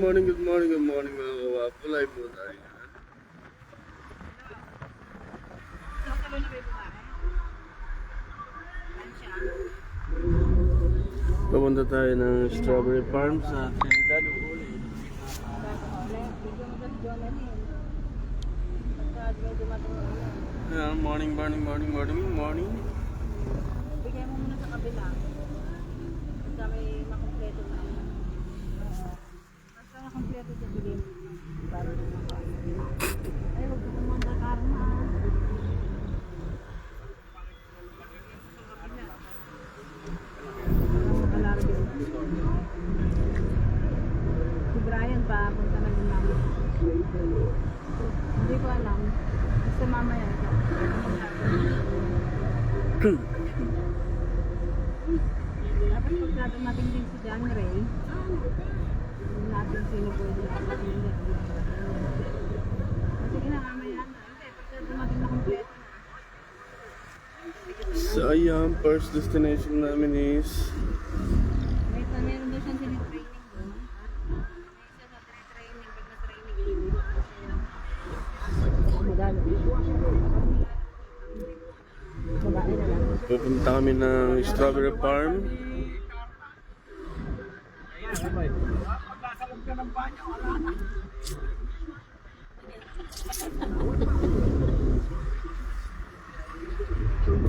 morning, good morning, good morning mga kawapo. Live po tayo. Pupunta tayo ng Strawberry Farm sa Trinidad. Ayan, morning. Bigay mo muna sa kabila. Basta may makompleto na. Basta makompleto sa bigay mo. Ay, huwag mo naman kakarma. Si Brian pa, punta na din namin. Hindi ko alam. Basta mamaya. Dapat pagkatong natin din si John Ray. Hindi natin sino po yung nakapatin niya. Sige na, mamaya na. Hindi, pagkatong natin na kompleto na. So ayan, first destination namin is Meron daw siyang tinitraining doon. May isa sa tinitraining, pag na-training, madalo. Babae na lang. pupunta kami ng Strawberry Farm.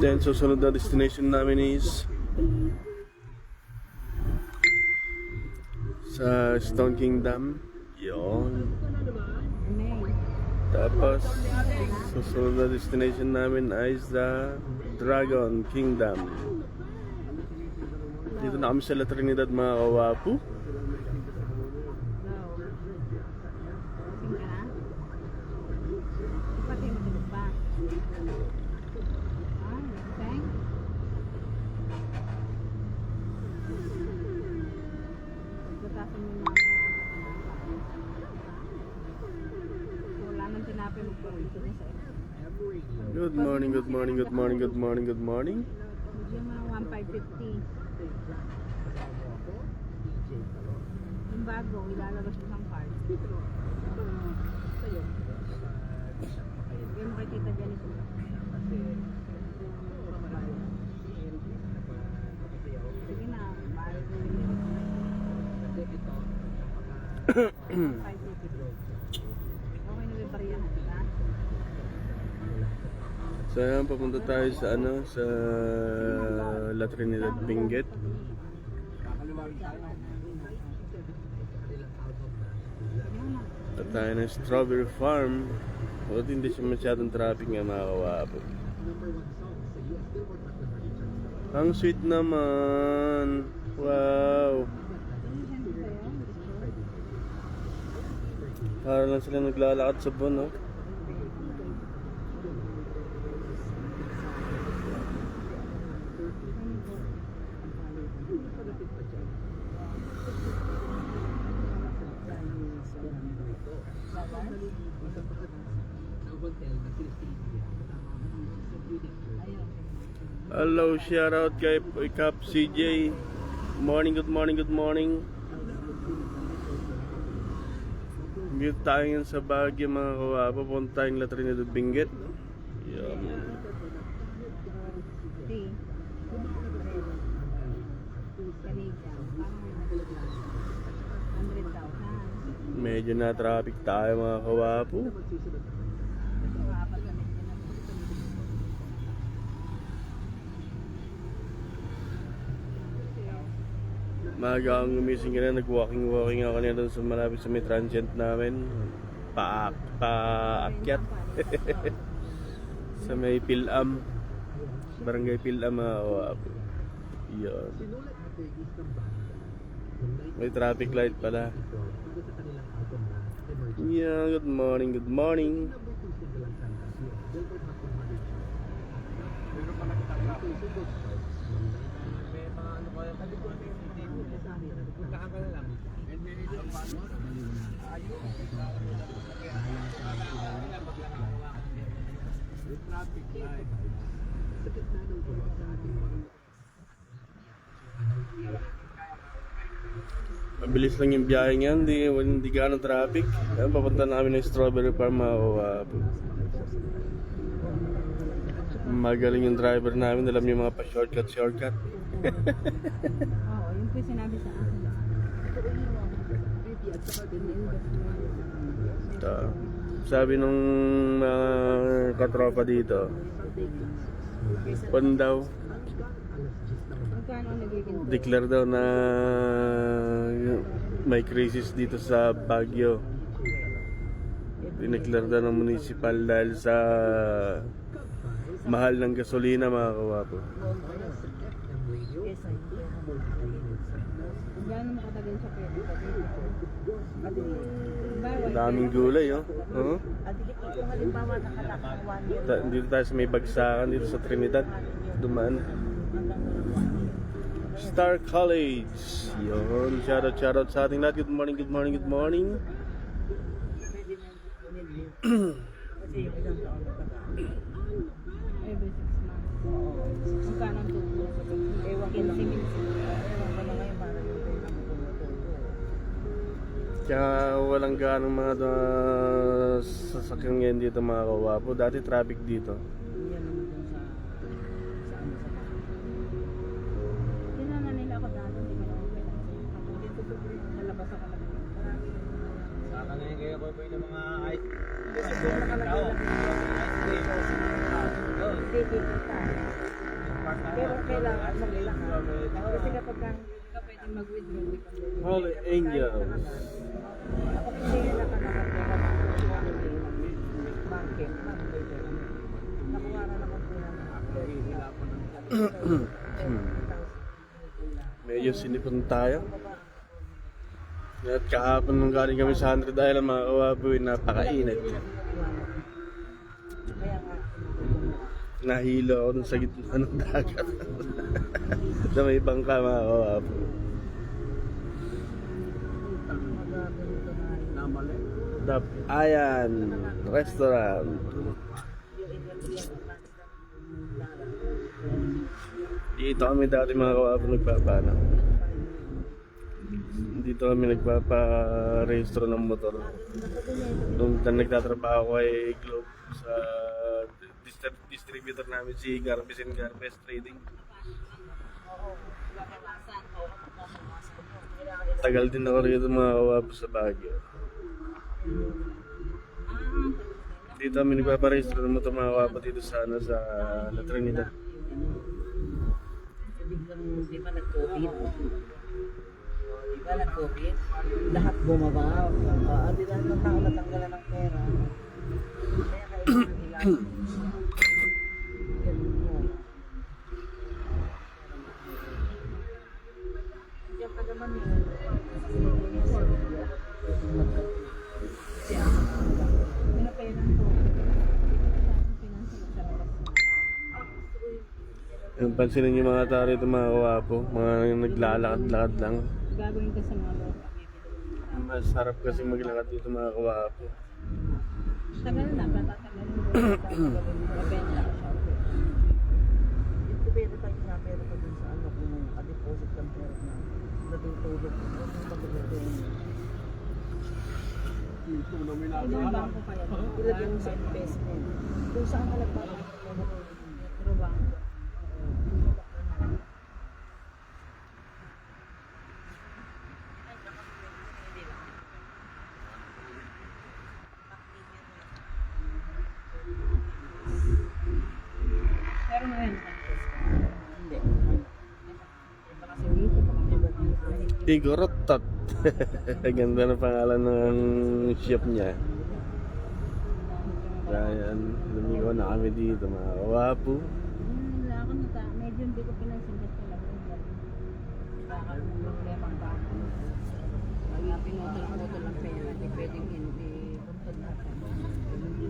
Then susunod na destination namin is sa Stone Kingdom. Yon. Tapos susunod na destination namin ay sa Dragon Kingdom. Dito na kami sa La Trinidad mga kawapo. Good morning. Bigyan mo ng 1,550. Yung bago, ilalabas mo ng card. Bigyan mo kay Tita Janice. Sige na, mahal ko yun. 550. Okay na bibariyan natin, ha? So ayan, papunta tayo sa sa La Trinidad Benguet. At tayo ng Strawberry Farm. At hindi siya masyadong traffic nga mga kawapo. Ang sweet naman. Wow. Para lang sila naglalakad sa buwan, no? Hello, shout out kay Cap CJ. Good morning. Dito tayo ngayon sa Baguio mga kawapo. Punta tayong La Trinidad Benguet. Yan. Medyo na traffic tayo mga kawapo. Maaga akong gumising kanina, nag-walking ako kanina doon sa malapit sa may transient namin. Paakyat. Sa may Pilam. Barangay Pilam mga kawapo. Yan. May traffic light pala. Yeah, good morning. Mabilis lang yung biyahe niyan, hindi gaano traffic. Ayan, papunta na kami ng Strawberry Farm mga kawapo. Magaling yung driver namin, alam yung mga pa-shortcut. Oo, yung po yung sinabi sa akin. Sabi nung mga katropa dito, pan daw, Magkano ang nagiging declare daw na may crisis dito sa Baguio. Dineclare daw ng municipal dahil sa mahal ng gasolina mga kawapo. Gano'n mo katagal sa pwede? Daming gulay, oh. Kung halimbawa nakalakang 1 year, Dito tayo sa may bagsakan dito sa Trinidad. Dumaan. Star College. Yun. Shoutout sa ating lahat. Good morning. every 6 months. Magkano ang tubo? Ewan ko lang. Ewan ko lang ngayon para yung Kaya walang ganong mga sasakyan ngayon dito mga kawapo. Dati traffic dito. yan naman dun sa tinana nila ako dati, hindi ko naman pwede. Dito po nalabas ako lang. Sa kanina kayo ko ng mga ice. Kasi nakalagay lang. Hindi kita. Pero kailangan maglakad. Kasi kapag hindi ka pwede mag-withdraw, hindi ka pwede. Holy Angels. Ako kasi nakalakad market. Nakuha na ako Medyo sinipon tayo. At kahapon nung galing kami sa 100 Island mga kawapo, napakainit. Kaya nga, Nahilo ako dun sa gitna ng dagat. Sa may bangka mga kawapo. Dap Ayan Restaurant. Dito kami dati mga kawapo nagpapano. Dito kami nagpapa-rehistro ng motor. Nung nagtatrabaho ko kay Globe sa distributor namin si Garbes and Garbes Trading. Tagal din ako rito mga kawapo sa Baguio. Dito kami nagpapa-rehistro ng motor mga kawapo dito sa La Trinidad. Biglang di ba nag-COVID? Di ba nag-COVID? Lahat bumaba. Di lahat ng tao natanggalan ng pera. Kaya kailangan nila. Ganun mo. Diyan pa naman yun. pinapailan ko. Pinansin sa labas. Yung pansinin niyo mga tao rito mga kawapo, mga naglalakad-lakad lang. Gagawin ko sa mga loob. Masarap kasi maglakad dito mga kawapo. Tagal na, patatagal mo. Mabenta ko siya. Yung kubero tayo na pera pa dun sa ano kung a-deposit ng pera na natutulog ko. Huwag mong pagkakita yun. Ibang bangko kaya. Ilagay mo sa investment. Kung saan ka nagpapalagay. Pero bangko. Pero ngayon, Hindi. ito kasi dito, baka may bagay. Igorotot. Ganda na pangalan ng shop niya. Ayan, lumigo na kami dito mga kawapo. Wala ako medyo hindi ko pinansin kasi lang yung baka may problema ang bako. Kaya pinutol-putol lang pera, hindi pwedeng hindi puntod natin.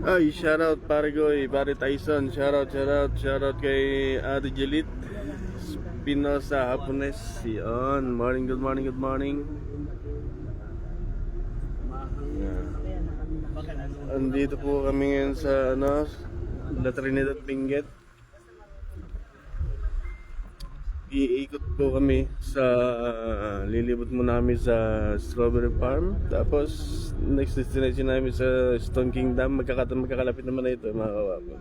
Ay, shoutout pare Goy, pare Tyson, shoutout kay Ate Jelit Pinosa Hapones. Yun, good morning. Yeah. Andito po kami ngayon sa La Trinidad Benguet. iikot po kami sa lilibot mo namin sa Strawberry Farm. Tapos next destination namin sa Stone Kingdom. Magkakalapit naman na ito, mga kawapo.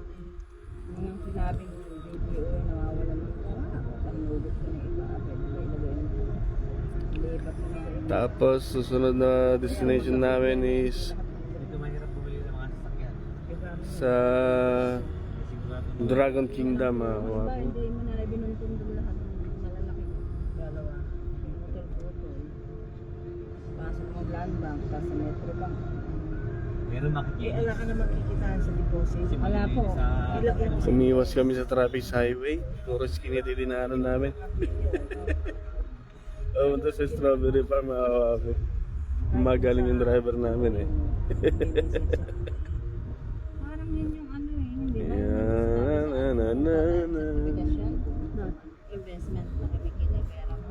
Yung sinabi ko, hindi ko nawawala ng panulog ko na iba. Pwede ko ilagay ng lipat mo na. Tapos susunod na destination namin is Dito mahirap bumili ng mga sasakyan. sa Dragon Kingdom, mga Diba, kawapo. hindi mo na binuntundong lahat ng malalaki. Dalawa. Putol-putol. Pasok mo land bank, tapos sa metro bank. Meron Eh, makikinig. ala ka naman kikitaan sa deposit. Kasi Wala po. malilinis sa... Ilang Umiwas kami sa traffic highway. Puro skinny dinaanan namin. Pumunta sa Strawberry Farm, mga kawapo. Magaling yung driver namin eh. Parang yun yung ano eh, hindi ba? Yan, na, na, na, na. Certification na investment na kinikita yung pera mo.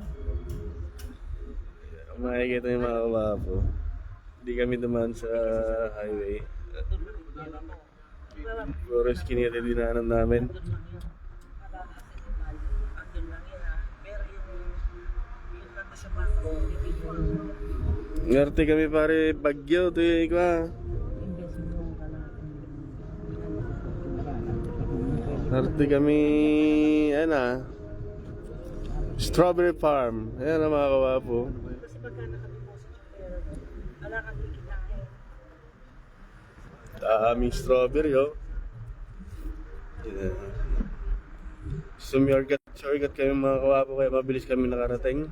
Makikita yung mga kawapo. Hindi kami dumaan sa highway. Puro skinny dinaanan namin. Andun lang yun ha. Pero yung nanda sa bangko, Ngarte kami pare, Bagyo, tuyo ka. Investment mo ka na. Ngarte kami, Strawberry Farm. Ayan ang mga kawapo. kasi pagka nakadeposit yung pera mo, ala kang kikitain. Daming strawberry, oh. Yeah. Shortcut kami mga kawapo, kaya mabilis kami nakarating.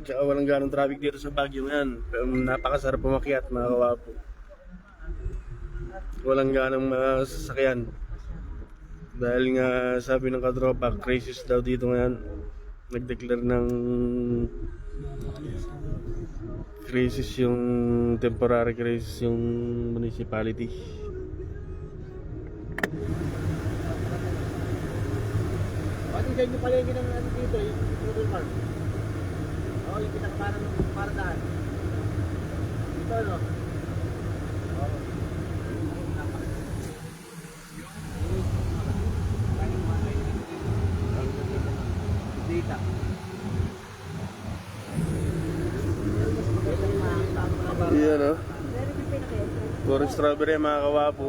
Tsaka walang ganong traffic dito sa Baguio ngayon. Pero napakasarap pumakyat mga kawapo. Walang ganong mga sasakyan. Dahil nga sabi ng katropa, crisis daw dito ngayon. Nag-declare ng crisis yung temporary crisis yung municipality. Pati sa inyo pala yung ginang dito, yung Strawberry Farm. Oo, yung pinakaparan ng paradaan. Dito, ano? Oo. Data. Iyan, oh. Puro strawberry mga kawapo.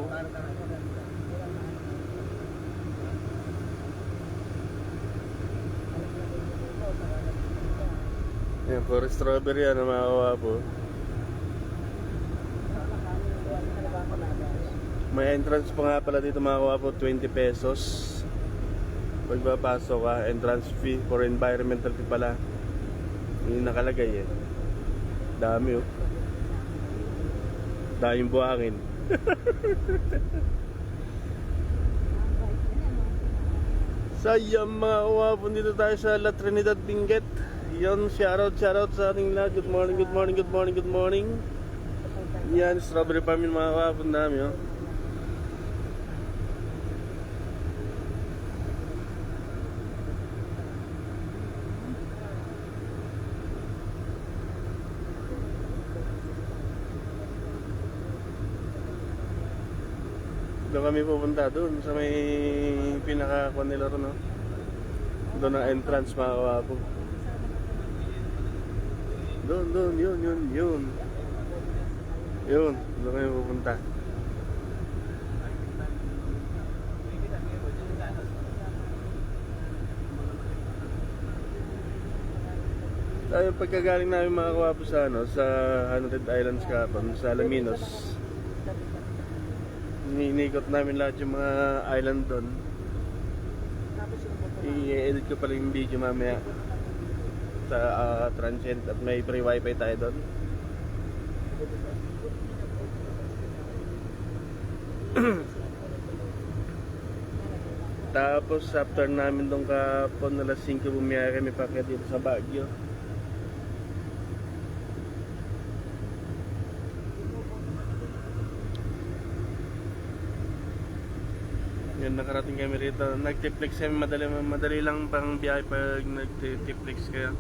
Yan, puro strawberry yan mga kawapo. May entrance pa nga pala dito mga kawapo, 20 pesos. Pagpapasok ka, entrance fee for environmental fee pala. Yung nakalagay eh. Dami oh. Daming buhangin. Sayang mga kawapo, dito tayo sa La Trinidad Benguet. Yan, shoutout sa ating lahat. Good morning, good morning, good morning, good morning. Yan, strawberry farm yung mga kawapo, dami oh. Doon kami pupunta doon sa may pinaka-kuan nila ron, no? Doon ang entrance mga kawapo. Doon, yun. Yun, doon kami pupunta. Tayo pagkagaling namin mga kawapo sa sa 100 Islands kapon, sa Alaminos. Iniikot namin lahat yung mga island doon. I-edit ko pala yung video mamaya sa transient at may free wifi tayo doon. Tapos after namin doon kapon alas 5 bumiyaya kami pakyat dito sa Baguio. Yan, nakarating kami rito. Nag-tiplex kami, madali lang pang biyahe pag nag-tiplex kayo.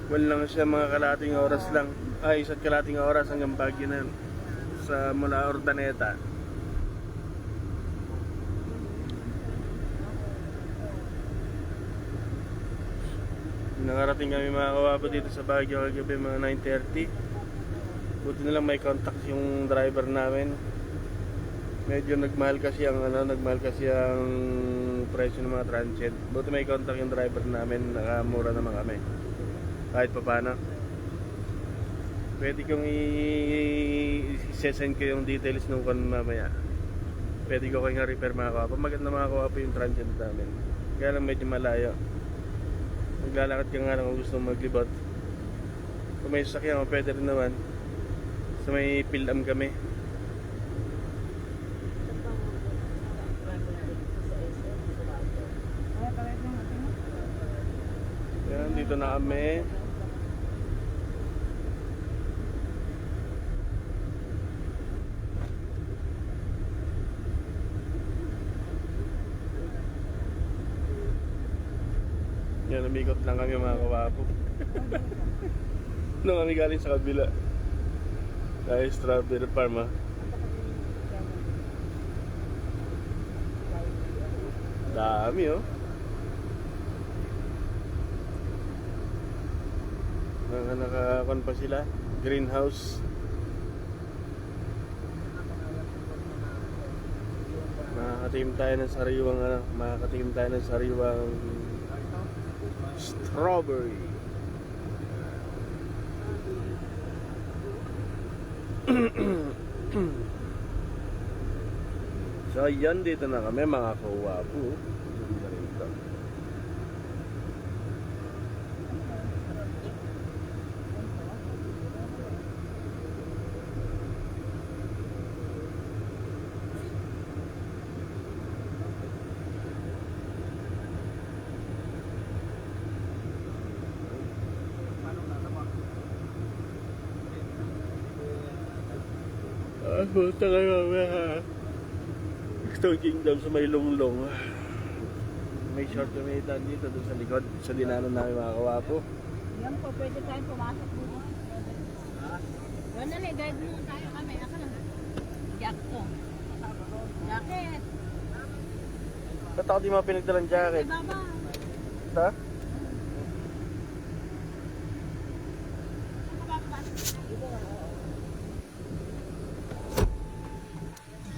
Well lang siya, mga kalating oras lang. Ay, isa't kalating oras hanggang Baguio na yun. Sa mula Urdaneta. Nakarating kami mga kawapo dito sa Baguio kagabi mga 9:30. Buti na lang may contact yung driver namin. Medyo nagmahal kasi ang presyo ng mga transient. Buti may contact yung driver namin, nakamura naman kami. Kahit pa paano. Pwede kong i-send ko yung details nung kon mamaya. Pwede ko kayong repair mga kawapo. Maganda mga kawapo yung transient namin. Kaya lang medyo malayo. Maglalakad ka nga lang kung gusto mong maglibot. Kung may sasakyan mo, pwede rin naman. So may PhilAm kami. Yan, dito na kami. Yan, umikot lang kami mga kawapo. Nung kami galing sa kabila. Dahil strawberry farm ha. Dami oh. Nakakon pa sila. Greenhouse. Makakatim tayo ng sariwang strawberry. So yan, dito na kami mga kawapo. Ganda rito. Punta kayo mamaya. Gusto kingdom sa may lunglong. May short kamitan dito doon sa likod. Sa dinanan namin mga kawapo. Yan po, pwede tayong pumasok dito. Wala na, guide mo tayo kami. Aka lang. Jack to. Jacket. Ba't ako di mga pinagdalang jacket? Baba. Ha?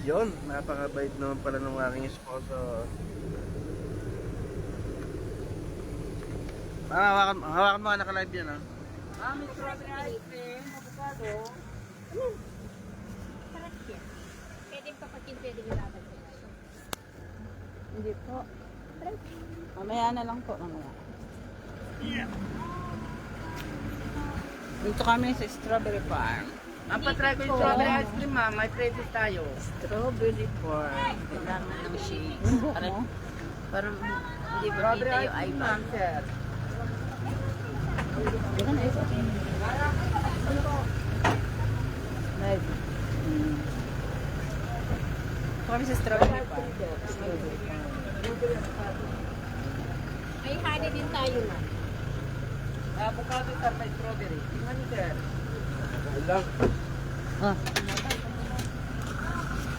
Yun, napakabait naman pala ng aking esposo. Hawakan mo ka naka-live yan ha. May strawberry ice cream, avocado. Sarap yan. Pwede pa pagkin, pwede nilaban ko. Hindi po. Mamaya na lang po, mamaya. Dito kami sa Strawberry Farm. Papatry ko yung strawberry ice cream, ma'am. May previous tayo. Strawberry Farm. Kailangan ng shakes. Parang Hindi ba Strawberry kita ice yung cream, iPad? ma'am, sir. Dito na ito. Maybe. Dito kami sa Strawberry Farm. May honey din tayo na. Avocado, sir, may strawberry. Tingnan niyo, sir. Ah.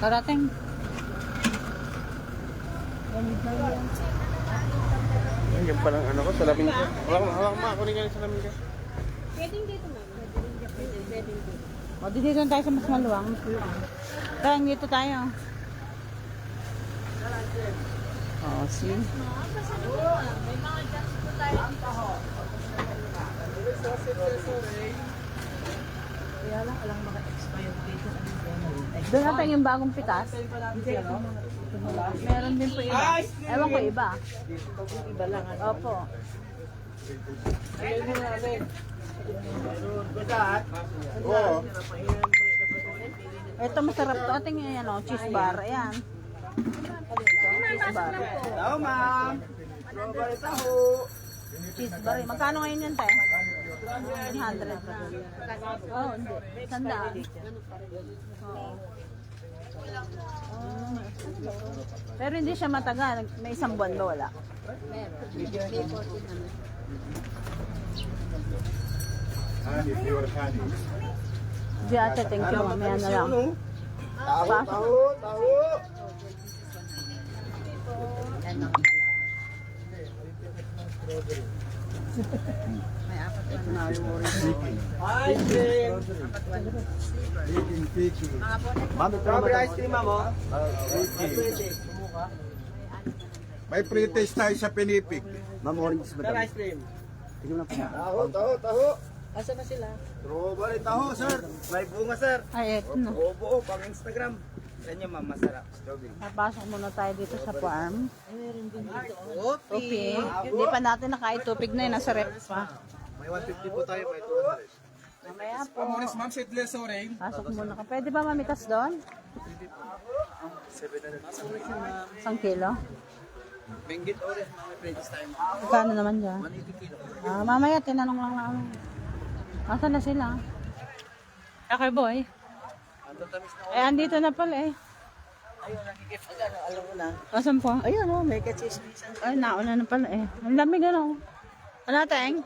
Karating. Yan palang ano ko, salamin ko. Hawak mo, kunin ka ng salamin ko. Pwedeng dito na. Pwedeng dito. O, dito na tayo sa mas maluwang. Tayang dito tayo. Oh, see? May mga jacks po tayo dito. Kaya lang, alang mga expired dito. Doon natin yung bagong pitas. Meron din po iba. Ewan ko iba. Iba lang. Opo. Oo. Ito masarap to. Ating yan o, cheese bar. Ayan. Cheese bar. Hello, ma'am. Strawberry taho. Cheese bar. Magkano ngayon yan, te? 100 pa. Oh, hindi. Sandaan. Oo. Pero hindi siya matagal. May isang buwan ba wala? Meron. May 14 naman. Di ate, thank you. Mamaya na lang. Pasok. Yan ang May apat na. Ice cream! Mami, Strawberry ice cream, ma'am, oh. May pre-taste tayo sa Pinipig. Ma'am, orange Sir, madam. ice cream. Tingnan mo na po. Taho. Asa na sila? Strawberry taho, sir. May bunga, sir. Ay, eto na. Buo, pang Instagram. Yan yung ma'am, masarap. Strawberry. Napasok muna tayo dito sa farm. Tupig. Tupig. Hindi pa natin nakain tupig na yun. Nasa rep pa. May 150 po tayo, may 200. Mamaya po. Ma'am, seedless orange. Pasok muna ka. Pwede ba mamitas doon? 1 kilo? Benguet orange, mga previous time. Magkano naman dyan? 180 kilo. Mamaya, tinanong lang namin. Asan na sila? Okay, boy. Eh, andito na pala eh. Ayun, nakikip agad. Alam mo na. Asan po? Ayun, oh, may kachismisan. Ay, nauna na pala eh. Ang lamig ano. Ano, Teng?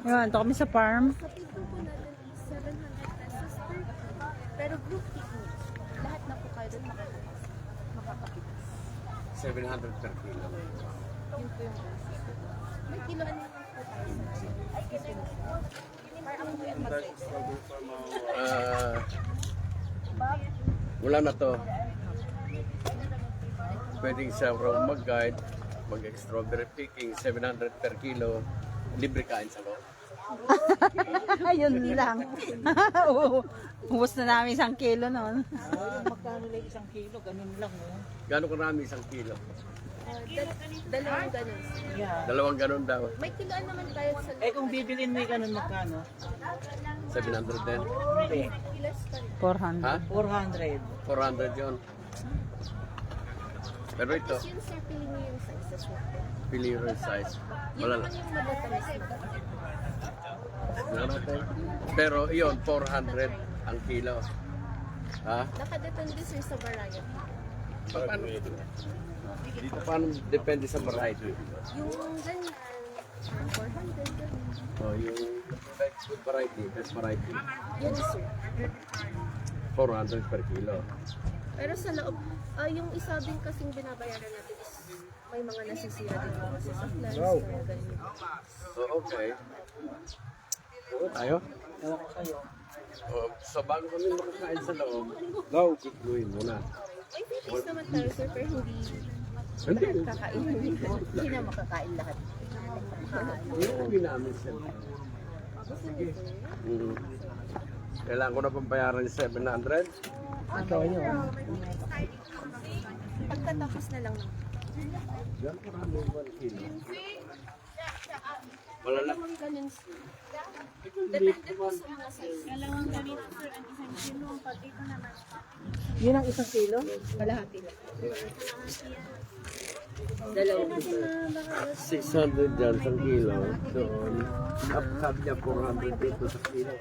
Yun, ito kami sa farm. Sa pico po natin is 700 pesos per kilo. Pero group picnic, lahat na po kayo doon makakapitas. 700 per kilo. Yun po yung may kilo ano yung ay kasi para ako po yung Wala na to. Pwedeng sa raw mag-guide, mag-strawberry picking, 700 per kilo, libre kain sa loob. Ayun lang. Oo. Ubus na namin 1 kilo noon. Magkano lang 1 kilo? Ganun lang, oh. Gano'ng karami 1 kilo? dalawang ganun. Yeah. 2 ganun daw. May kiloan naman tayo sa Eh, kung bibilin mo yung ganun, magkano? 700 din. Hindi. kilos pa rin. 400. Ha? 400. 400 yun. Pero ito, Tapos yun sir, pili niyo yung sizes mo. pili yung size. Yun Wala naman lang. yung madatamis ito. Wala natin. Pero yun, 400 ang kilo. Ha? Nakadepende sir sa variety. Paano? Paano depende sa variety? Yung ganyan, 400 ganun. Oh, yung good variety, best variety, Yun sir. 400 per kilo. Pero sa loob, yung isa din kasing binabayaran natin is may mga nasisira din mga sa supplies, kaya ganyan. So, okay. Tayo? Ewan ko sa'yo. So, bago kami makakain sa loob, go, kikluin muna. May feelings naman tayo sir, pero hindi Hindi. kakain. Hindi na makakain lahat. Hindi namin siya. Kailangan ko na pang bayaran yung 700. Ikaw yun. Pagtatapos na lang ng Yan, marami 1 kilo. Wala lang. mga ganun sir. Depende po sa mga size. Yun ang 1 kilo? Kalahati lang. 600 dyan sa kilo. Doon. Sabi niya 400 dito sa kilo.